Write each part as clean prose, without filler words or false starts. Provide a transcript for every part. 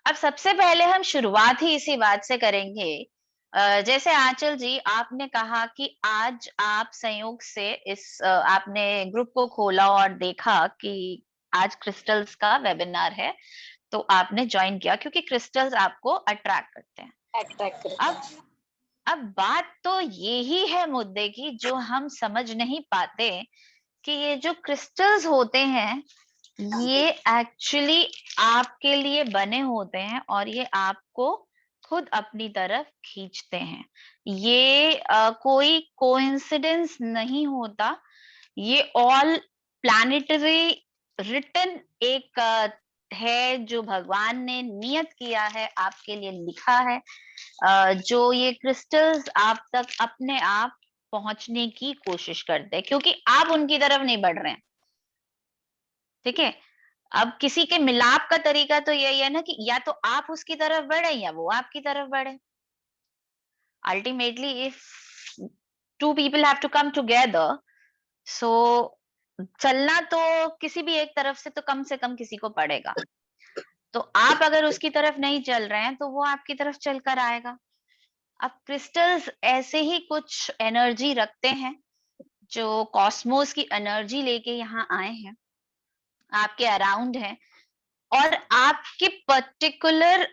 अब सबसे पहले हम शुरुआत ही इसी बात से करेंगे। जैसे आंचल जी आपने कहा कि आज आप संयोग से आपने ग्रुप को खोला और देखा कि आज क्रिस्टल्स का वेबिनार है, तो आपने ज्वाइन किया क्योंकि क्रिस्टल्स आपको अट्रैक्ट करते हैं। अट्रैक्ट करता अब है। अब बात तो ये ही है मुद्दे की, जो हम समझ नहीं पाते कि ये जो क्रिस्टल्स होते हैं, हाँ जी। ये एक्चुअली आपके लिए बने होते हैं और ये आपको खुद अपनी तरफ खींचते हैं। ये कोई कोइंसिडेंस नहीं होता। ये ऑल प्लैनेटरी रिटन एक है, जो भगवान ने नियत किया है, आपके लिए लिखा है। जो ये क्रिस्टल्स आप तक अपने आप पहुंचने की कोशिश करते हैं, क्योंकि आप उनकी तरफ नहीं बढ़ रहे हैं। ठीक है? अब किसी के मिलाप का तरीका तो यही है ना कि या तो आप उसकी तरफ बढ़े या वो आपकी तरफ बढ़े। Ultimately if two people have to come together, so चलना तो किसी भी एक तरफ से कम किसी को पड़ेगा। तो आप अगर उसकी तरफ नहीं चल रहे हैं तो वो आपकी तरफ चलकर आएगा। अब क्रिस्टल्स ऐसे ही कुछ एनर्जी रखते हैं, जो कॉस्मोस की एनर्जी लेके यहाँ आए हैं, आपके अराउंड हैं, और आपके पर्टिकुलर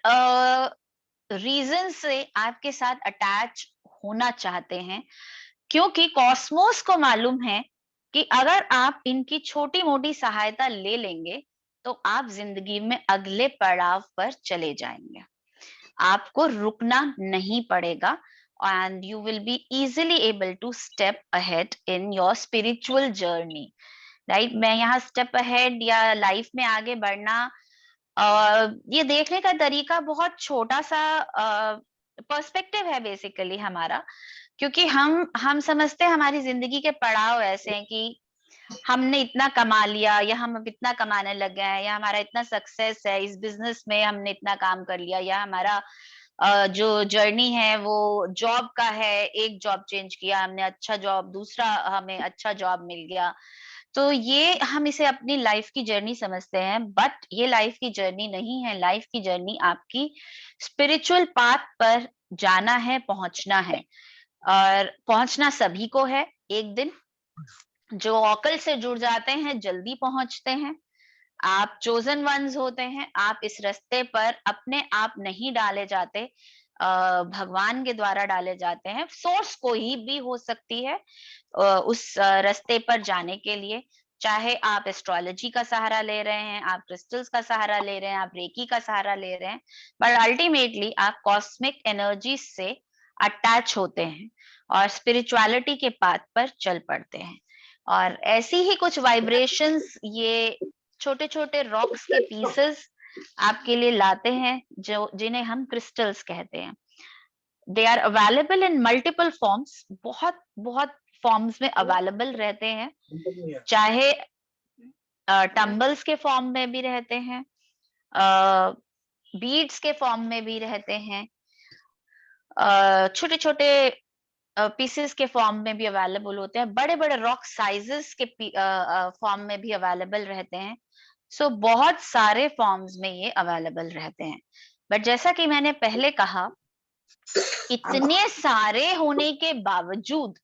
रीजन से आपके साथ अटैच होना चाहते हैं, क्योंकि कॉस्मोस को मालूम है कि अगर आप इनकी छोटी मोटी सहायता ले लेंगे तो आप जिंदगी में अगले पड़ाव पर चले जाएंगे। आपको रुकना नहीं पड़ेगा and you will be easily able to step ahead in your spiritual journey. Right, मैं यहाँ स्टेप अहेड या लाइफ में आगे बढ़ना, ये देखने का तरीका बहुत छोटा सा पर्सपेक्टिव है बेसिकली हमारा। क्योंकि हम समझते हैं हमारी जिंदगी के पड़ाव ऐसे हैं कि हमने इतना कमा लिया, या हम अब इतना कमाने लग गए हैं, या हमारा इतना सक्सेस है इस बिजनेस में, हमने इतना काम कर लिया, या हमारा जो जर्नी है वो जॉब का है, एक जॉब चेंज किया हमने, अच्छा जॉब, दूसरा हमें अच्छा जॉब मिल गया। तो ये हम इसे अपनी लाइफ की जर्नी समझते हैं, बट ये लाइफ की जर्नी नहीं है। लाइफ की जर्नी आपकी स्पिरिचुअल पाथ पर जाना है, पहुंचना है। और पहुंचना सभी को है एक दिन। जो ऑकल से जुड़ जाते हैं जल्दी पहुंचते हैं। आप चोजन वंस होते हैं। आप इस रास्ते पर अपने आप नहीं डाले जाते, भगवान के द्वारा डाले जाते हैं। सोर्स कोई भी हो सकती है उस रास्ते पर जाने के लिए। चाहे आप एस्ट्रोलॉजी का सहारा ले रहे हैं, आप क्रिस्टल्स का सहारा ले रहे हैं, आप रेकी का सहारा ले रहे हैं, बट अल्टीमेटली आप कॉस्मिक एनर्जी से अटैच होते हैं और स्पिरिचुअलिटी के पाथ पर चल पड़ते हैं। और ऐसी ही कुछ वाइब्रेशंस ये छोटे छोटे रॉक्स के पीसेस आपके लिए लाते हैं, जो जिन्हें हम क्रिस्टल्स कहते हैं। They are available in multiple forms, बहुत बहुत फॉर्म्स में अवेलेबल रहते हैं। चाहे टम्बल्स के फॉर्म में भी रहते हैं, बीड्स के फॉर्म में भी रहते हैं, छोटे छोटे पीसेस के फॉर्म में भी अवेलेबल होते हैं, बड़े बड़े रॉक साइजेस के फॉर्म में भी अवेलेबल रहते हैं। सो बहुत सारे फॉर्म्स में ये अवेलेबल रहते हैं। बट जैसा कि मैंने पहले कहा, इतने सारे होने के बावजूद,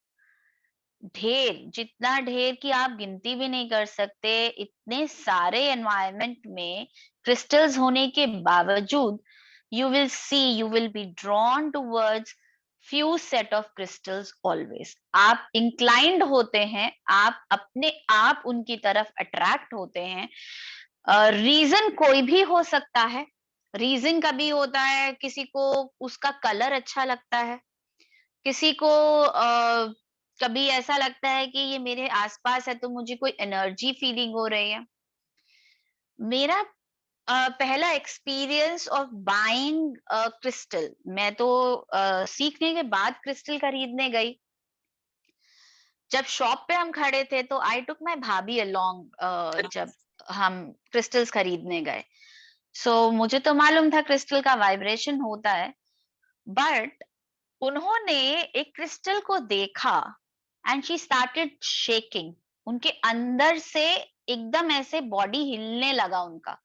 ढेर, जितना ढेर की आप गिनती भी नहीं कर सकते, इतने सारे एनवायरनमेंट में क्रिस्टल्स होने के बावजूद, you will be drawn towards few set of crystals always. आप inclined होते हैं, आप अपने आप उनकी तरफ अट्रैक्ट होते हैं। रीजन कोई भी हो सकता है। रीजन कभी होता है किसी को उसका कलर अच्छा लगता है, किसी को कभी ऐसा लगता है कि ये मेरे आसपास है तो मुझे कोई एनर्जी फीलिंग हो रही है। मेरा पहला एक्सपीरियंस ऑफ बाइंग क्रिस्टल, मैं तो सीखने के बाद क्रिस्टल खरीदने गई। जब शॉप पे हम खड़े थे तो आई टुक माय भाभी अलोंग, जब हम क्रिस्टल्स खरीदने गए। सो मुझे तो मालूम था क्रिस्टल का वाइब्रेशन होता है, बट उन्होंने एक क्रिस्टल को देखा एंड शी स्टार्टेड शेकिंग। उनके अंदर से एकदम ऐसे बॉडी हिलने लगा उनका।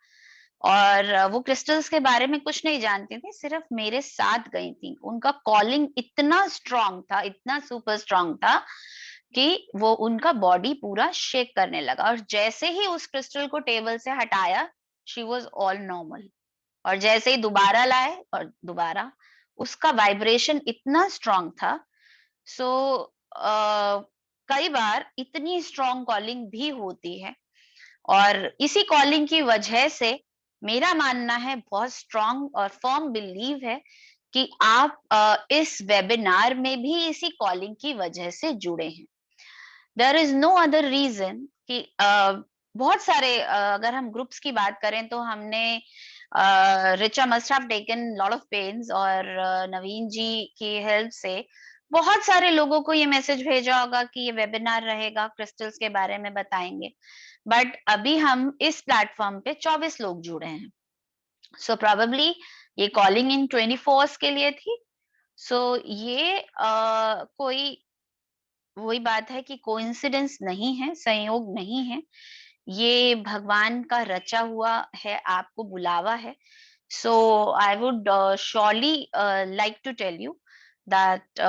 और वो क्रिस्टल्स के बारे में कुछ नहीं जानती थी, सिर्फ मेरे साथ गई थी। उनका कॉलिंग इतना स्ट्रांग था, इतना सुपर स्ट्रांग था कि वो उनका बॉडी पूरा शेक करने लगा, और जैसे ही उस क्रिस्टल को टेबल से हटाया, शी वाज ऑल नॉर्मल। और जैसे ही दोबारा लाए और दोबारा, उसका वाइब्रेशन इतना स्ट्रांग था। सो कई बार इतनी स्ट्रांग कॉलिंग भी होती है, और इसी कॉलिंग की वजह से मेरा मानना है, बहुत स्ट्रांग और फर्म बिलीव है कि आप इस वेबिनार में भी इसी कॉलिंग की वजह से जुड़े हैं। There is no other reason कि बहुत सारे अगर हम ग्रुप्स की बात करें तो हमने Richa must have taken lot of pains, और नवीन जी की हेल्प से बहुत सारे लोगों को ये मैसेज भेजा होगा कि ये वेबिनार रहेगा, क्रिस्टल्स के बारे में बताएंगे। बट अभी हम इस प्लेटफॉर्म पे 24 लोग जुड़े हैं। सो प्रोबेबली ये कॉलिंग इन 24 के लिए थी। सो ये कोई वही बात है कि कोइंसिडेंस नहीं है, संयोग नहीं है, ये भगवान का रचा हुआ है, आपको बुलावा है। So I would surely like to tell you that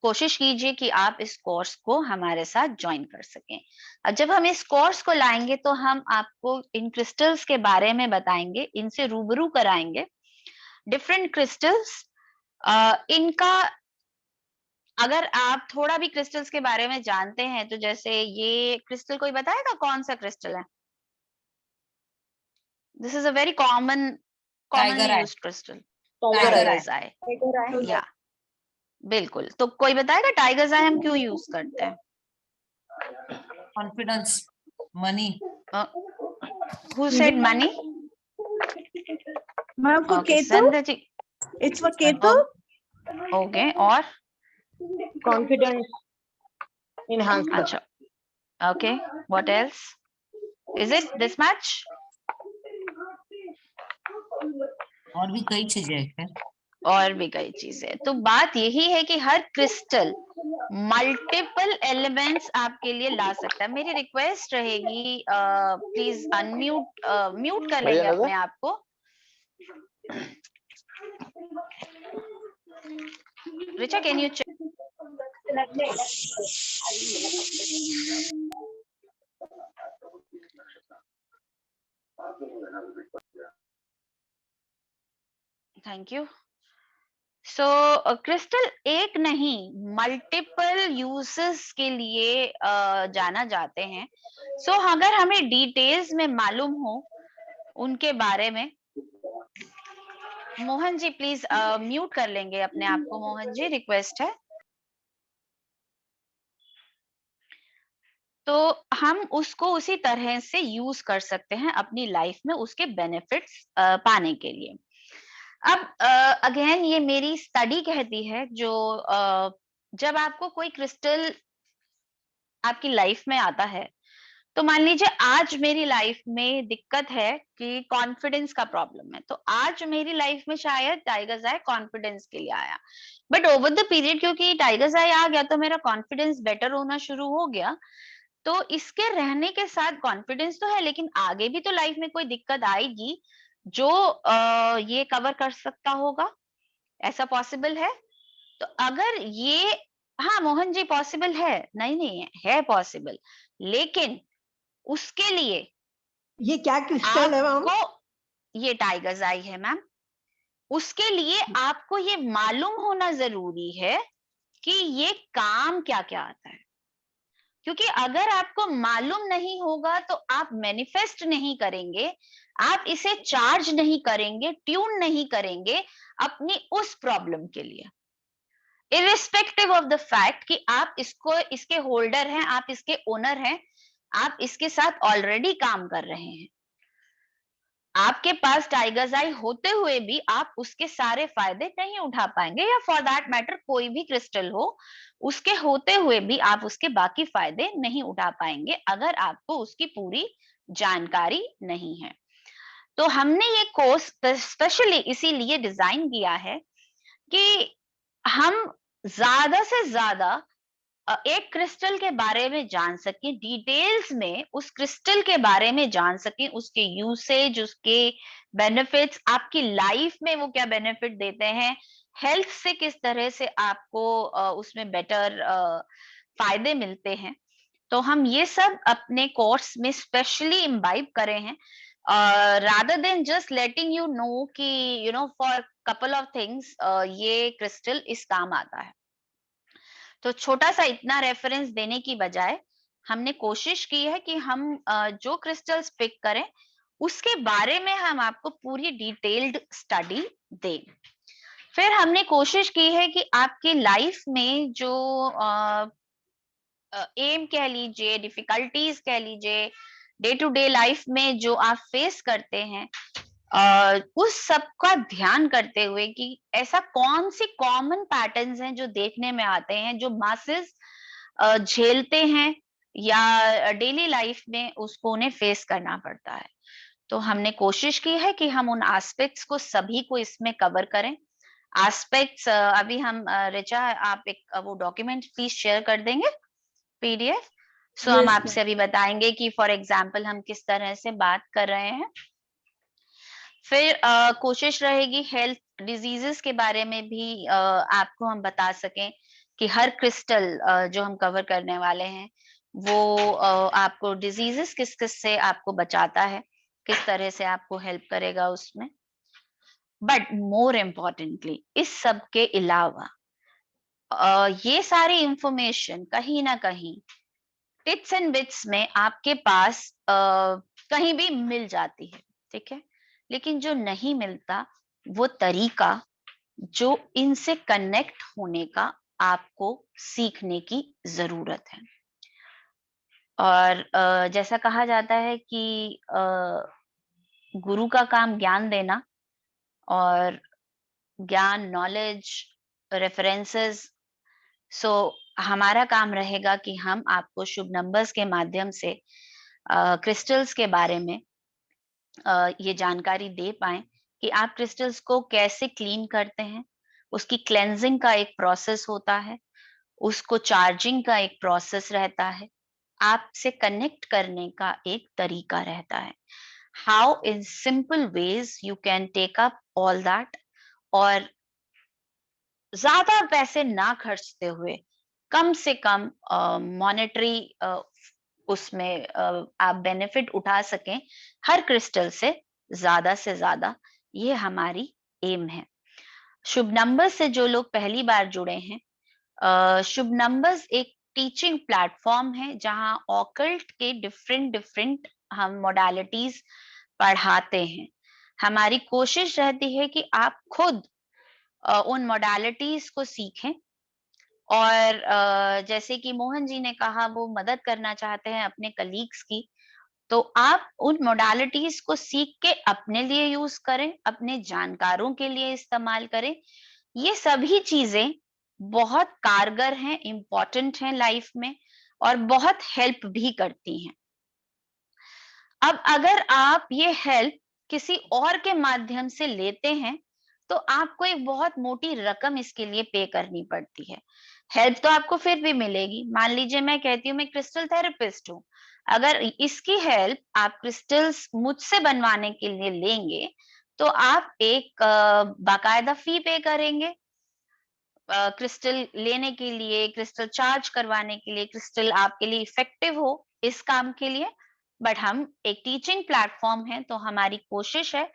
कोशिश कीजिए कि आप इस कोर्स को हमारे साथ ज्वाइन कर सकें। अब जब हम इस कोर्स को लाएंगे तो हम आपको इन क्रिस्टल्स के बारे में बताएंगे, इनसे रूबरू कराएंगे। डिफरेंट क्रिस्टल्स, इनका अगर आप थोड़ा भी क्रिस्टल्स के बारे में जानते हैं, तो जैसे ये क्रिस्टल कोई बताएगा कौन सा क्रिस्टल है? This is a very commonly tiger eye. Used crystal, tiger tigers eye. या बिल्कुल, तो कोई बताएगा टाइगर्स आई हम क्यों यूज करते हैं? Confidence, money. Who said money? Ma'am for okay, Ketu, Sandhya ji. It's for Ketu. Okay, और कॉन्फिडेंस enhancement. अच्छा, okay, what else? Is it this much? और भी कई चीजें हैं। और भी कई चीजें। तो बात यही है कि हर क्रिस्टल मल्टीपल एलिमेंट्स आपके लिए ला सकता है। मेरी रिक्वेस्ट रहेगी, प्लीज अनम्यूट, म्यूट कर लेंगे अपने आप को। Richa, can you check? Thank you. So crystal एक नहीं, मल्टीपल यूजेस के लिए जाना जाते हैं। सो अगर हमें डिटेल्स में मालूम हो उनके बारे में, मोहन जी प्लीज म्यूट कर लेंगे अपने आप को। मोहन जी, रिक्वेस्ट है। तो हम उसको उसी तरह से यूज कर सकते हैं अपनी लाइफ में, उसके बेनिफिट्स पाने के लिए। अब अगेन ये मेरी स्टडी कहती है, जो जब आपको कोई क्रिस्टल आपकी लाइफ में आता है, तो मान लीजिए आज मेरी लाइफ में दिक्कत है कि कॉन्फिडेंस का प्रॉब्लम है, तो आज मेरी लाइफ में शायद टाइगर्स आई कॉन्फिडेंस के लिए आया। बट ओवर द पीरियड क्योंकि टाइगर्स आई आ गया, तो मेरा कॉन्फिडेंस बेटर होना शुरू हो गया। तो इसके रहने के साथ कॉन्फिडेंस तो है, लेकिन आगे भी तो लाइफ में कोई दिक्कत आएगी जो ये कवर कर सकता होगा। ऐसा पॉसिबल है? तो अगर ये, हाँ मोहन जी पॉसिबल है, नहीं नहीं है पॉसिबल, लेकिन उसके लिए ये क्या क्रिस्टल है मैम? आपको, ये टाइगर्स आई है मैम, उसके लिए आपको ये मालूम होना जरूरी है कि ये काम क्या क्या आता है। क्योंकि अगर आपको मालूम नहीं होगा तो आप मैनिफेस्ट नहीं करेंगे, आप इसे चार्ज नहीं करेंगे, ट्यून नहीं करेंगे अपनी उस प्रॉब्लम के लिए, इरिस्पेक्टिव ऑफ द फैक्ट कि आप इसको, इसके होल्डर हैं, आप इसके ओनर हैं, आप इसके साथ ऑलरेडी काम कर रहे हैं। आपके पास टाइगर्स आई होते हुए भी आप उसके सारे फायदे नहीं उठा पाएंगे, या फॉर दैट मैटर कोई भी क्रिस्टल हो, उसके होते हुए भी आप उसके बाकी फायदे नहीं उठा पाएंगे अगर आपको उसकी पूरी जानकारी नहीं है। तो हमने ये कोर्स स्पेशली इसीलिए डिजाइन किया है कि हम ज्यादा से ज्यादा एक क्रिस्टल के बारे में जान सकें, डिटेल्स में उस क्रिस्टल के बारे में जान सकें, उसके यूसेज, उसके बेनिफिट्स, आपकी लाइफ में वो क्या बेनिफिट देते हैं, हेल्थ से किस तरह से आपको उसमें बेटर फायदे मिलते हैं। तो हम ये सब अपने कोर्स में स्पेशली इम्बाइब करे हैं, rather than just letting you know कि you know for couple of things ये क्रिस्टल इस काम आता है। तो छोटा सा इतना रेफरेंस देने की बजाय हमने कोशिश की है कि हम जो क्रिस्टल्स पिक करें उसके बारे में हम आपको पूरी डिटेल्ड स्टडी दें। फिर हमने कोशिश की है कि आपकी लाइफ में जो एम कह लीजिए, डिफिकल्टीज कह लीजिए, डे टू डे लाइफ में जो आप फेस करते हैं, उस सब का ध्यान करते हुए कि ऐसा कौन सी कॉमन पैटर्न्स हैं जो देखने में आते हैं, जो मासेस झेलते हैं या डेली लाइफ में उसको उन्हें फेस करना पड़ता है। तो हमने कोशिश की है कि हम उन एस्पेक्ट्स को सभी को इसमें कवर करें। एस्पेक्ट्स अभी हम रिचा, आप एक वो डॉक्यूमेंट प्लीज शेयर कर देंगे, पीडीएफ। सो हम Yes, ma'am. आपसे अभी बताएंगे कि फॉर एग्जाम्पल हम किस तरह से बात कर रहे हैं। फिर कोशिश रहेगी हेल्थ डिजीजेस के बारे में भी आपको हम बता सकें कि हर क्रिस्टल जो हम कवर करने वाले हैं वो आपको डिजीजेस किस किस से आपको बचाता है, किस तरह से आपको हेल्प करेगा उसमें। बट मोर इम्पोर्टेंटली इस सब के अलावा ये सारी इंफॉर्मेशन कहीं ना कहीं टिप्स एंड बिट्स में आपके पास कहीं भी मिल जाती है, ठीक है। लेकिन जो नहीं मिलता वो तरीका जो इनसे कनेक्ट होने का आपको सीखने की जरूरत है। और जैसा कहा जाता है कि गुरु का काम ज्ञान देना, और ज्ञान, नॉलेज, रेफरेंसेस। सो हमारा काम रहेगा कि हम आपको शुभ नंबर्स के माध्यम से क्रिस्टल्स के बारे में ये जानकारी दे पाएं कि आप क्रिस्टल्स को कैसे क्लीन करते हैं, उसकी क्लेंजिंग का एक प्रोसेस होता है, उसको चार्जिंग का एक प्रोसेस रहता है, आपसे कनेक्ट करने का एक तरीका रहता है। How in simple ways you can take up all that, और ज्यादा पैसे ना खर्चते हुए कम से कम मॉनेटरी उसमें आप बेनिफिट उठा सकें हर क्रिस्टल से ज्यादा, ये हमारी एम है। शुभ नंबर से जो लोग पहली बार जुड़े हैं, शुभ नंबर्स एक टीचिंग प्लेटफॉर्म है जहां ऑकल्ट के डिफरेंट डिफरेंट हम मोडालिटीज पढ़ाते हैं। हमारी कोशिश रहती है कि आप खुद उन मोडालिटीज को सीखें, और जैसे कि मोहन जी ने कहा वो मदद करना चाहते हैं अपने कलीग्स की, तो आप उन मोडालिटीज को सीख के अपने लिए यूज करें, अपने जानकारों के लिए इस्तेमाल करें। ये सभी चीजें बहुत कारगर हैं, इम्पोर्टेंट हैं लाइफ में, और बहुत हेल्प भी करती हैं। अब अगर आप ये हेल्प किसी और के माध्यम से लेते हैं तो आपको एक बहुत मोटी रकम इसके लिए पे करनी पड़ती है। हेल्प तो आपको फिर भी मिलेगी। मान लीजिए मैं कहती हूँ मैं क्रिस्टल थेरेपिस्ट हूँ, अगर इसकी हेल्प आप क्रिस्टल्स मुझसे बनवाने के लिए लेंगे तो आप एक बाकायदा फी पे करेंगे क्रिस्टल लेने के लिए, क्रिस्टल चार्ज करवाने के लिए, क्रिस्टल आपके लिए इफेक्टिव हो इस काम के लिए। बट हम एक टीचिंग प्लेटफॉर्म है तो हमारी कोशिश है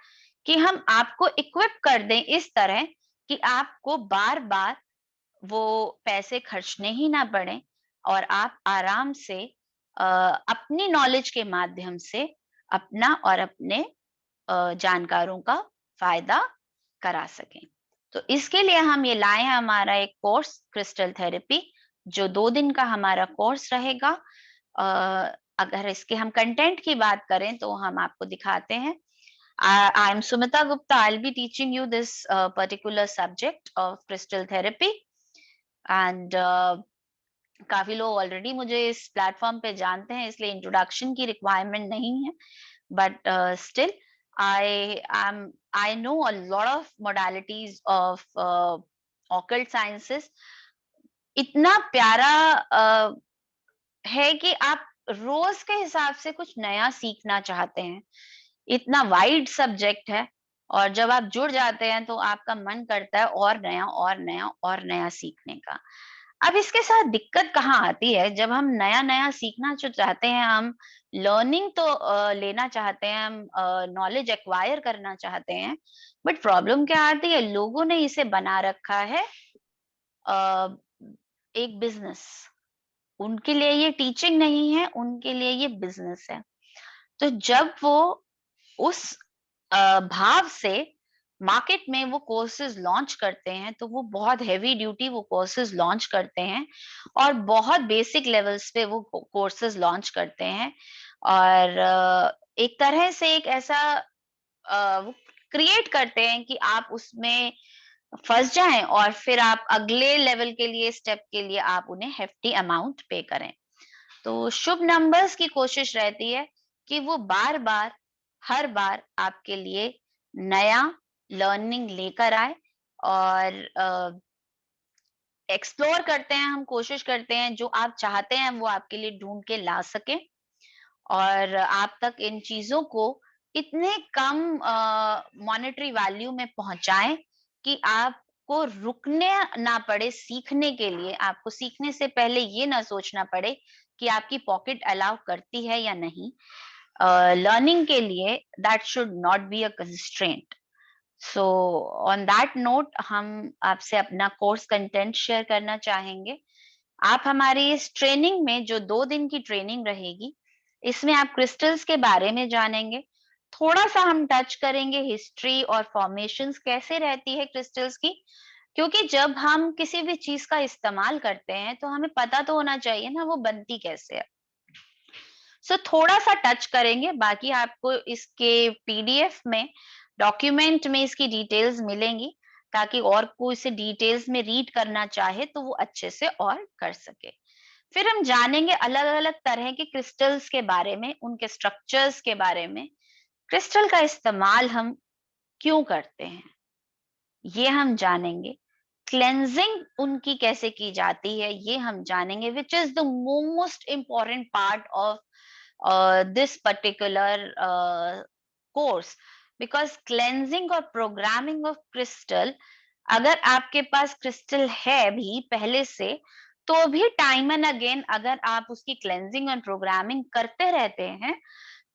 कि हम आपको इक्विप कर दें इस तरह कि आपको बार बार वो पैसे खर्चने ही ना पड़े, और आप आराम से अपनी नॉलेज के माध्यम से अपना और अपने जानकारों का फायदा करा सकें। तो इसके लिए हम ये लाए हैं हमारा एक कोर्स क्रिस्टल थेरेपी, जो 2 दिन का हमारा कोर्स रहेगा। अगर इसके हम कंटेंट की बात करें तो हम आपको दिखाते हैं। I am Sumita Gupta. I'll be teaching you this particular subject of crystal therapy, and काफी लोग ऑलरेडी मुझे इस प्लेटफॉर्म पे जानते हैं इसलिए इंट्रोडक्शन की रिक्वायरमेंट नहीं है, but still I know a lot of modalities of occult sciences, इतना प्यारा है कि आप रोज के हिसाब से कुछ नया सीखना चाहते हैं। इतना वाइड सब्जेक्ट है और जब आप जुड़ जाते हैं तो आपका मन करता है और नया और नया और नया सीखने का। अब इसके साथ दिक्कत कहाँ आती है, जब हम नया-नया सीखना जो चाहते हैं, हम लर्निंग तो लेना चाहते हैं, हम नॉलेज एक्वायर करना चाहते हैं, बट प्रॉब्लम क्या आती है, लोगों ने इसे बना रखा है अ, एक बिज़नेस। उनके लिए ये टीचिंग नहीं है, उनके लिए ये बिज़नेस है। तो जब वो उस भाव से मार्केट में वो कोर्सेज लॉन्च करते हैं, तो वो बहुत हेवी ड्यूटी वो कोर्सेज लॉन्च करते हैं और बहुत बेसिक लेवल्स पे वो कोर्सेज लॉन्च करते हैं और एक तरह से एक ऐसा वो क्रिएट करते हैं कि आप उसमें फंस जाएं और फिर आप अगले लेवल के लिए स्टेप के लिए आप उन्हें हेफ्टी अमाउंट पे करें। तो शुभ नंबर्स की कोशिश रहती है कि वो बार-बार, हर बार आपके लिए नया लर्निंग लेकर आए और एक्सप्लोर करते हैं, हम कोशिश करते हैं जो आप चाहते हैं वो आपके लिए ढूँढ के ला सकें और आप तक इन चीज़ों को इतने कम मॉनेटरी वैल्यू में पहुँचाएँ कि आपको रुकने ना पड़े सीखने के लिए, आपको सीखने से पहले ये ना सोचना पड़े कि आपकी पॉकेट अलाउ करती है या नहीं। लर्निंग के लिए that should not be a constraint. So on that note हम आपसे अपना कोर्स कंटेंट शेयर करना चाहेंगे। आप हमारी इस ट्रेनिंग में जो 2 दिन की ट्रेनिंग रहेगी, इसमें आप क्रिस्टल्स के बारे में जानेंगे। थोड़ा-सा हम टच करेंगे हिस्ट्री और फॉर्मेशंस कैसे रहती है क्रिस्टल्स की, क्योंकि जब हम किसी भी चीज़ का इस्तेमाल करते हैं, तो हमें पता तो होना चाहिए ना वो बनती कैसे है। सो थोड़ा-सा टच करेंगे, बाकी आपको इसके पीडीएफ में, डॉक्यूमेंट में इसकी डिटेल्स मिलेंगी, ताकि और कोई इसे डिटेल्स में रीड करना चाहे तो वो अच्छे से और कर सके। फिर हम जानेंगे अलग-अलग तरह के क्रिस्टल्स के बारे में, उनके स्ट्रक्चर्स के बारे में, क्रिस्टल का इस्तेमाल हम क्यों करते हैं, ये हम जानेंगे। क्लेंजिंग उनकी कैसे की जाती है, ये हम जानेंगे, which is the most important part of this particular course, because cleansing और programming of crystal, अगर आपके पास क्रिस्टल है भी पहले से, तो भी टाइम एंड अगेन अगर आप उसकी क्लेंजिंग और प्रोग्रामिंग करते रहते हैं,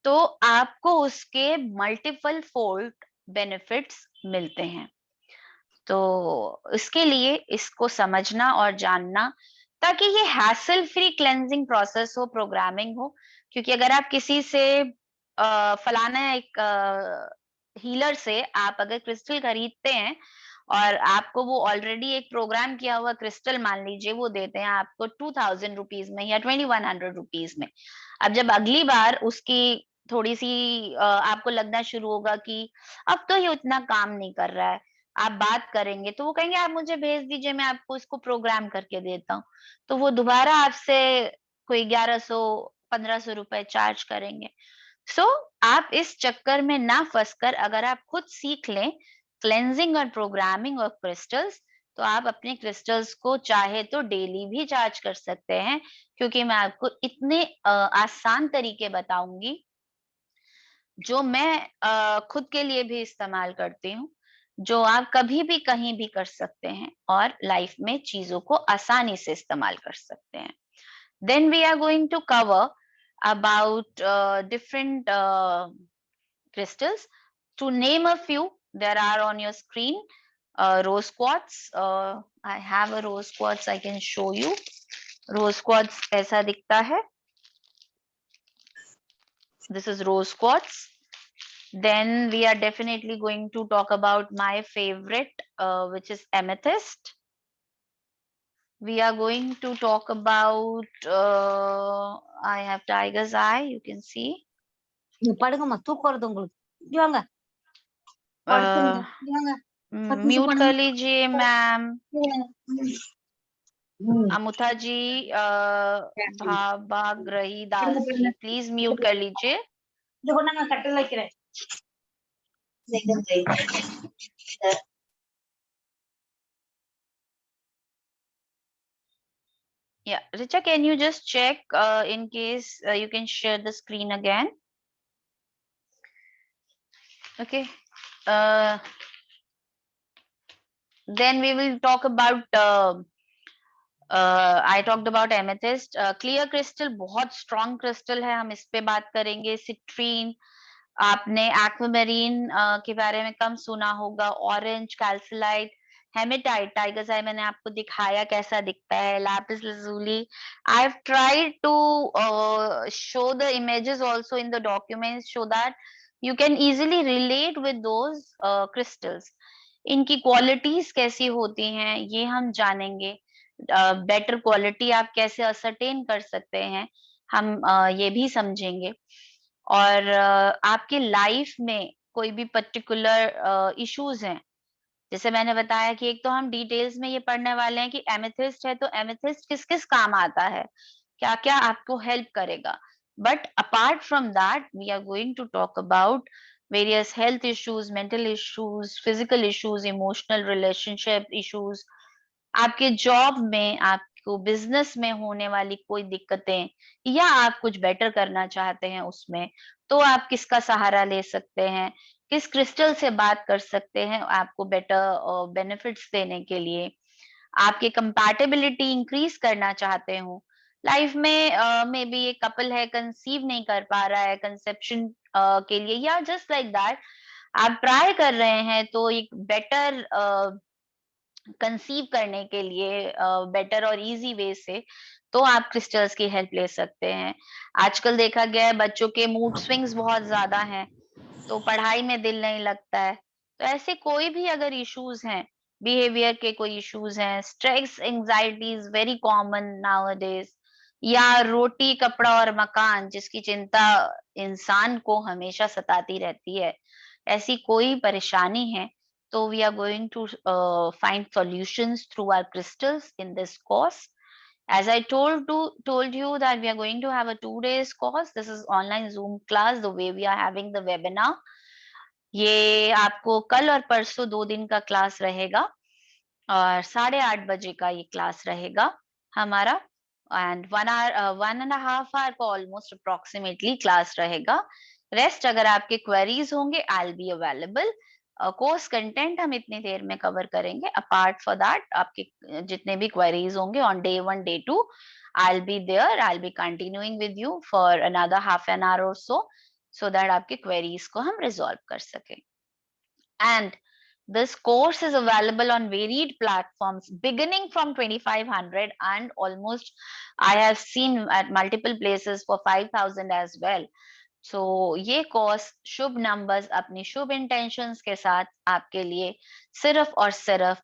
तो आपको उसके मल्टीपल फोल्ड बेनिफिट्स मिलते हैं। तो इसके लिए इसको समझना और जानना, ताकि ये हैसल फ्री क्लेंजिंग प्रोसेस हो, प्रोग्रामिंग हो। क्योंकि अगर आप किसी से फलाना एक हीलर से आप अगर क्रिस्टल खरीदते हैं और आपको वो ऑलरेडी एक प्रोग्राम किया हुआ क्रिस्टल मान लीजिए वो देते हैं आपको 2000 रुपीज में या 2100 रुपीज में। अब जब अगली बार उसकी थोड़ी सी आपको लगना शुरू होगा कि अब तो ये उतना काम नहीं कर रहा है, आप बात करेंगे तो वो कहेंगे आप मुझे भेज दीजिए, मैं आपको इसको प्रोग्राम करके देता हूँ। तो वो दोबारा आपसे कोई 1100-1500 रुपए चार्ज करेंगे। सो आप इस चक्कर में ना फंसकर अगर आप खुद सीख लें क्लेंजिंग और प्रोग्रामिंग ऑफ क्रिस्टल्स, तो आप अपने क्रिस्टल्स को चाहे तो डेली भी चार्ज कर सकते हैं, क्योंकि मैं आपको इतने आसान तरीके बताऊंगी जो मैं खुद के लिए भी इस्तेमाल करती हूँ, जो आप कभी भी कहीं भी कर सकते हैं और लाइफ में चीजों को आसानी से इस्तेमाल कर सकते हैं। Then we are going to cover about different crystals. To name a few, there are on your screen rose quartz. I have a rose quartz. I can show you. Rose quartz ऐसा दिखता है. This is rose quartz. Then we are definitely going to talk about my favorite, which is amethyst. We are going to talk about, I have tiger's eye, you can see. படுங்கம்மா தூக்கம் வருது உங்களுக்கு இங்க வாங்க படுத்துங்க இங்க வாங்க 10 நிமிஷம் म्यूट कर लीजिए मैम। படுங்க अमुथा जी, भाभाग्रही दास जी, प्लीज म्यूट कर लीजिए। இது கொண்டாங்க கட்டில் வைக்கிறேன் Yeah, Richa, can you just check in case you can share the screen again? Okay. Then we will talk about I talked about amethyst. Clear crystal बहुत strong crystal है, हम इस पे बात करेंगे. Citrine, आपने aquamarine के बारे में कम सुना होगा. Orange, calcite, hematite, tiger's eye मैंने आपको दिखाया कैसा दिखता है. Lapis lazuli. I've tried to show the images also in the documents so that you can easily relate with those crystals. इनकी क्वालिटीज कैसी होती हैं ये हम जानेंगे. बेटर क्वालिटी आप कैसे असरटेन कर सकते हैं हम ये भी समझेंगे. और आपके लाइफ में कोई भी पर्टिकुलर इश्यूज हैं, जैसे मैंने बताया कि एक तो हम डिटेल्स में ये पढ़ने वाले हैं कि एमेथिस्ट है तो एमेथिस्ट किस किस काम आता है, क्या क्या आपको हेल्प करेगा. But apart from that we are going to talk about various health issues, mental issues, physical issues, emotional relationship issues, आपके जॉब में, आपको बिजनेस में होने वाली कोई दिक्कतें, या आप कुछ बेटर करना चाहते हैं उसमें, तो आप किसका सहारा ले सकते हैं, किस क्रिस्टल से बात कर सकते हैं आपको बेटर बेनिफिट्स देने के लिए. आपके कंपैटिबिलिटी इंक्रीज करना चाहते हो लाइफ में, मे बी एक कपल है कंसीव नहीं कर पा रहा है कंसेप्शन के लिए, या जस्ट लाइक दैट आप ट्राई कर रहे हैं तो एक बेटर कंसीव करने के लिए बेटर और इजी वे से, तो आप क्रिस्टल्स की हेल्प ले सकते हैं. आजकल देखा गया है बच्चों के मूड स्विंग्स बहुत ज्यादा हैं, तो पढ़ाई में दिल नहीं लगता है. तो ऐसे कोई भी अगर इश्यूज हैं, बिहेवियर के कोई इश्यूज हैं, stress anxiety is very common nowadays, या रोटी कपड़ा और मकान जिसकी चिंता इंसान को हमेशा सताती रहती है, ऐसी कोई परेशानी है, so we are going to find solutions through our crystals in this course. As I told you that we are going to have a 2 days course. This is online Zoom class. The way we are having the webinar, ये आपको कल और परसों 2 दिन का class रहेगा और 8:30 बजे का ये क्लास रहेगा हमारा. एंड 1 hour 1.5 hour का ऑलमोस्ट अप्रोक्सीमेटली क्लास रहेगा. रेस्ट अगर आपके क्वेरीज होंगे आई बी अवेलेबल. कोर्स कंटेंट हम इतनी देर में कवर करेंगे. अपार्ट फॉर दैट आपके जितने भी क्वेरीज होंगे on day 1 day 2 I be there. I be continuing with you for another half an hour और सो दैट आपके क्वेरीज को हम रिजॉल्व कर सकें. And this course is available on varied platforms beginning from 2500 and almost I have seen at multiple places for 5000 as well. So ये course शुभ numbers अपनी शुभ intentions के साथ आपके लिए सिर्फ और सिर्फ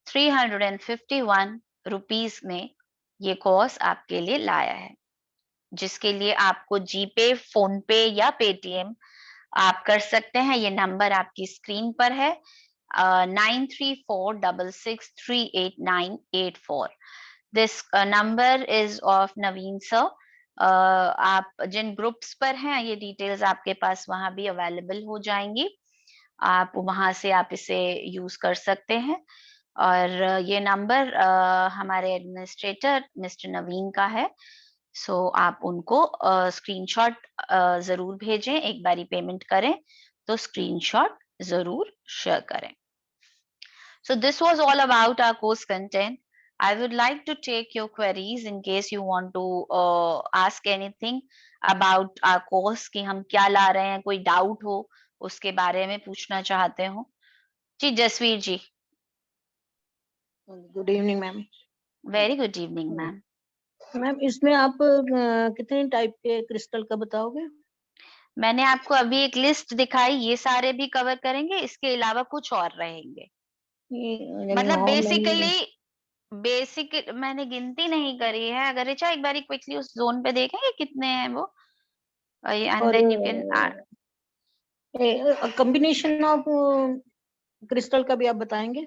351 रुपीस में ये कोर्स आपके लिए लाया है, जिसके लिए आपको जीपे, फोन पे या पेटीएम आप कर सकते हैं. ये नंबर आपकी स्क्रीन पर है 9346638984. This number is of Naveen sir. आप जिन ग्रुप्स पर हैं ये डिटेल्स आपके पास वहां भी अवेलेबल हो जाएंगी, आप वहां से आप इसे यूज कर सकते हैं. और ये नंबर हमारे एडमिनिस्ट्रेटर मिस्टर नवीन का है. सो आप उनको स्क्रीनशॉट जरूर भेजें. एक बारी पेमेंट करें तो स्क्रीनशॉट जरूर शेयर करें. So this was all about our course content. I would like to take your queries in case you want to ask anything about our course कि हम क्या ला रहे हैं, कोई डाउट हो उसके बारे में पूछना चाहते हो. जी Jasvir ji. Good evening ma'am. Very good evening ma'am. Ma'am इसमें आप कितने टाइप के क्रिस्टल का बताओगे? मैंने आपको अभी एक लिस्ट दिखाई, ये सारे भी कवर करेंगे, इसके अलावा कुछ और रहेंगे. मतलब बेसिक मैंने गिनती नहीं करी है. अगर रिचा एक बारी क्विकली उस जोन पे देखेंगे कितने हैं वो, and then you can combination of crystal का भी आप बताएंगे?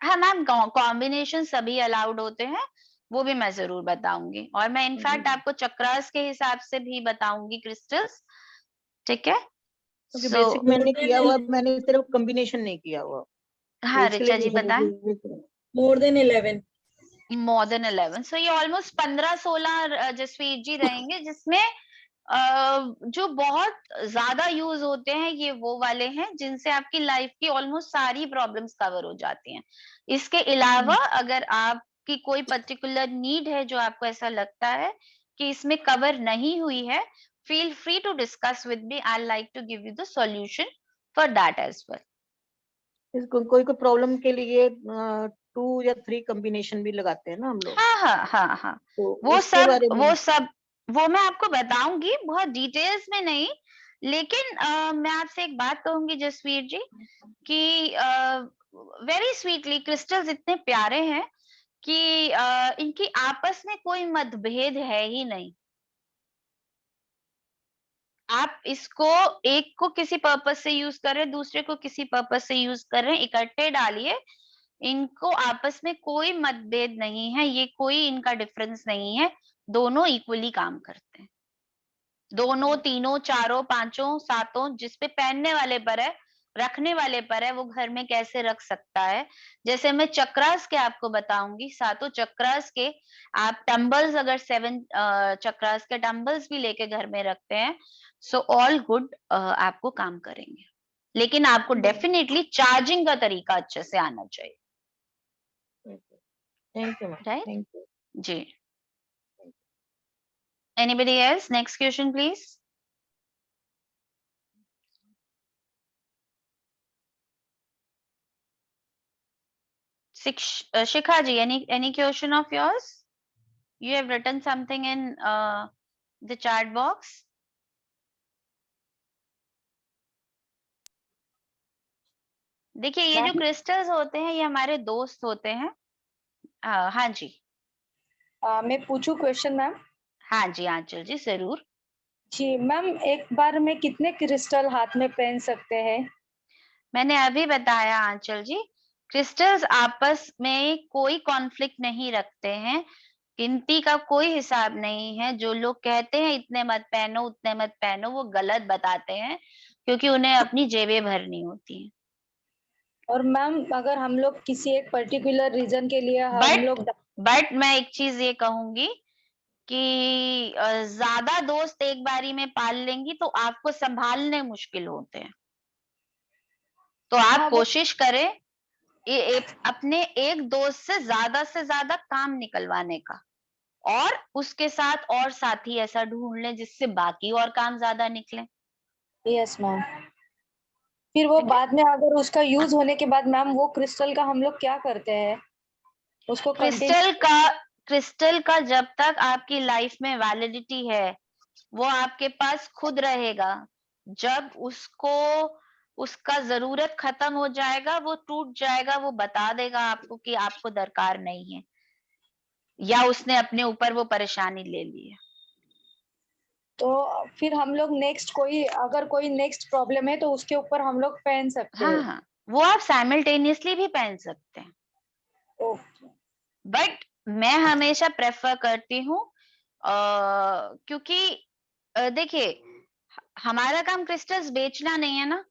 हाँ मैम, कॉम्बिनेशन सभी अलाउड होते हैं, वो भी मैं जरूर बताऊंगी. और मैं इनफैक्ट आपको चक्रास के हिसाब से भी बताऊंगी क्रिस्टल्स. ठीक है. बेसिक मैंने किया हुआ, मैंने सिर्फ कॉम्बिनेशन नहीं किया हुआ. हाँ रिचा जी बताएं. More than 11. मोर देन 11, सो ये ऑलमोस्ट 15-16 जसवीर जी रहेंगे, जिसमें जो बहुत ज्यादा यूज होते हैं ये वो वाले हैं जिनसे आपकी लाइफ की ऑलमोस्ट सारी प्रॉब्लम्स कवर हो जाती हैं। इसके अलावा अगर आपकी कोई पर्टिकुलर नीड है जो आपको ऐसा लगता है कि इसमें कवर नहीं हुई है, feel free to discuss with me, I like to give you the solution for that as well. इसको कोई कोई प्रॉब्लम के लिए 2 या 3 कॉम्बिनेशन भी लगाते हैं ना हम लोग, हाँ हाँ हाँ हाँ, तो वो उसके सब बारे में। वो सब वो मैं आपको बताऊंगी, बहुत डिटेल्स में नहीं। लेकिन मैं आपसे एक बात कहूंगी जसवीर जी कि वेरी स्वीटली क्रिस्टल्स इतने प्यारे हैं कि इनकी आपस में कोई मतभेद है ही नहीं। आप इसको एक को किसी पर्पस से यूज कर रहे हैं, दूसरे को किसी पर्पस से यूज कर रहे हैं, इकट्ठे डालिए, इनको आपस में कोई मतभेद नहीं है, ये कोई इनका डिफरेंस नहीं है, दोनों इक्वली काम करते हैं। दोनों, तीनों, चारों, पांचों, सातों, जिसपे पहनने वाले पर है, रखने वाले पर है, वो घर में कैसे रख सकता है। जैसे मैं चक्रास के आपको बताऊंगी, सातों चक्रास के आप टम्बल्स, अगर 7 चक्रास के टम्बल्स भी लेके घर में रखते हैं, सो ऑल गुड आपको काम करेंगे। लेकिन आपको डेफिनेटली चार्जिंग का तरीका अच्छे से आना चाहिए, thank you ma'am, right? Thank you. जी। Anybody else? Next question please. Shikha ji, any question of yours? You have written something in the chat box. देखिए, ये जो मैम क्रिस्टल्स होते हैं ये हमारे दोस्त होते हैं। हाँ जी, मैं पूछूं क्वेश्चन मैम? हाँ जी आंचल जी जरूर। जी मैम, एक बार में कितने क्रिस्टल हाथ में पहन सकते हैं? मैंने अभी बताया आंचल जी, क्रिस्टल्स आपस में कोई कॉन्फ्लिक्ट नहीं रखते हैं, गिनती का कोई हिसाब नहीं है। जो लोग कहते हैं इतने मत पहनो, उतने मत पहनो, वो गलत बताते हैं, क्योंकि उन्हें अपनी जेबें भरनी होती हैं। और मैम, अगर हम लोग किसी एक पर्टिकुलर रीजन के लिए हम बट लोग बट मैं एक चीज ये कहूंगी कि ज्यादा दोस्त एक बारी में पाल लेंगी तो आपको संभालने मुश्किल होते हैं। तो आप हाँ वो कोशिश करें अपने एक दोस्त से ज्यादा काम निकलवाने का, और उसके साथ और साथी ऐसा ढूंढ लें जिससे बाकी और काम ज्यादा निकले। Yes ma'am. फिर वो ठीक है। बाद में अगर उसका यूज होने के बाद मैम वो क्रिस्टल का हम लोग क्या करते हैं? उसको क्रिस्टल कंटिन्यू। का क्रिस्टल का जब तक आपकी लाइफ में वैलिडिटी है, वो आपके पास खुद रहेगा। जब उसको उसका जरूरत खत्म हो जाएगा, वो टूट जाएगा, वो बता देगा आपको कि आपको दरकार नहीं है, या उसने अपने ऊपर वो परेशानी ले ली है। तो फिर हम लोग नेक्स्ट कोई नेक्स्ट प्रॉब्लम है तो उसके ऊपर हम लोग पहन सकते हाँ हैं। हाँ, वो आप साइमल्टेनियसली भी पहन सकते हैं, ओके। बट मैं हमेशा प्रेफर करती हूँ, क्योंकि देखिए, हमारा काम क्रिस्टल्स बेचना नहीं है ना,